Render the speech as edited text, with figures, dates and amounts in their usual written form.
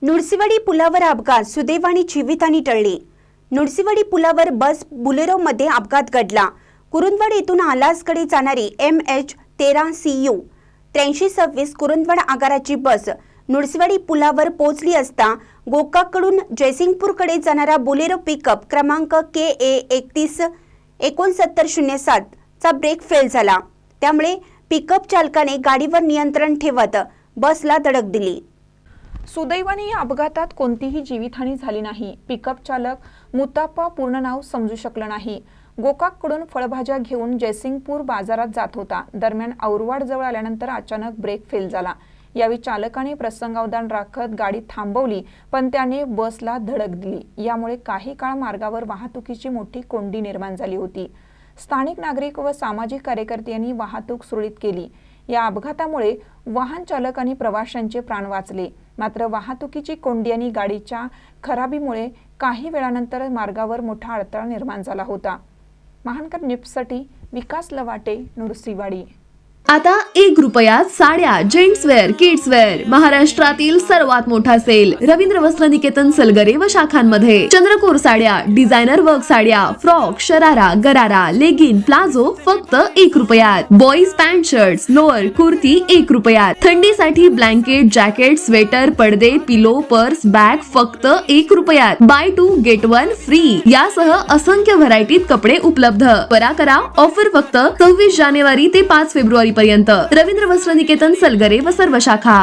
नुळसीवाडी पुलावर अपघात, सुदैवाने जीवितहानी टळली। नुळसीवाडी पुलावर बस बुलेरोमध्ये अपघात घडला। कुरुंदवाड येथून आलासकडे जाणारी MH13CU 8326 कुरुंदवाड आगाराची बस नुळसीवाडी पुलावर पोहोचली असता गोकाककडून जयसिंगपूरकडे जाणारा बुलेरो पिकअप क्रमांक KA 316907 चा ब्रेक फेल झाला। त्यामुळे पिकअप चालकाने गाडीवर नियंत्रण ठेवत बसला धडक दिली। सुदैवाने या अपघातात कोणतीही जीवितहानी झाली नाही। पिकअप चालक मुताप्पा पूर्ण नाव समजू शकलं नाही। गोकाककडून फळभाज्या घेऊन जयसिंगपूर बाजारात जात होता। दरम्यान औरवाड जवळ आल्यानंतर अचानक ब्रेक फेल झाला। यावेळी चालकाने प्रसंगावधान राखत गाडी थांबवली, पण त्याने बसला धडक दिली। यामुळे काही काळ मार्गावर वाहतुकीची मोठी कोंडी निर्माण झाली होती। स्थानिक नागरिक व सामाजिक कार्यकर्त्यांनी वाहतूक सुरळीत केली। या अपघातामुळे वाहन चालक आणि प्रवाशांचे प्राण वाचले। मात्र वाहतुकीची कोंडी आणि गाडीच्या खराबीमुळे काही वेळानंतर मार्गावर मोठा अडथळा निर्माण झाला होता। महानकर न्यूजसाठी विकास लवाटे, नुळसीवाडी। आता 1 रुपयात साड्या, जेंट्सवेअर, किड्सवेअर, महाराष्ट्रातील सर्वात मोठा सेल रवींद्र वस्त्र निकेतन सलगरे व शाखांमध्ये। चंद्रकोर साड्या, डिझायनर वर्क साड्या, फ्रॉक, शरारा, गरारा, लेगिन, प्लाझो फक्त 1 रुपयात। Boys pant shirts, lower, kurti 1 रुपयात। थंडीसाठी ब्लँकेट, जॅकेट, स्वेटर, पडदे, पिलो, पर्स, बॅग फक्त 1 रुपयात। बाय 2 गेट 1 फ्री यासह असंख्य व्हरायटीत कपडे उपलब्ध। परा करा, ऑफर फक्त 26 जानेवारी ते 5 फेब्रुवारी पर्यंत। रवींद्र वस्त्र निकेतन सलगरे व सर्व शाखा।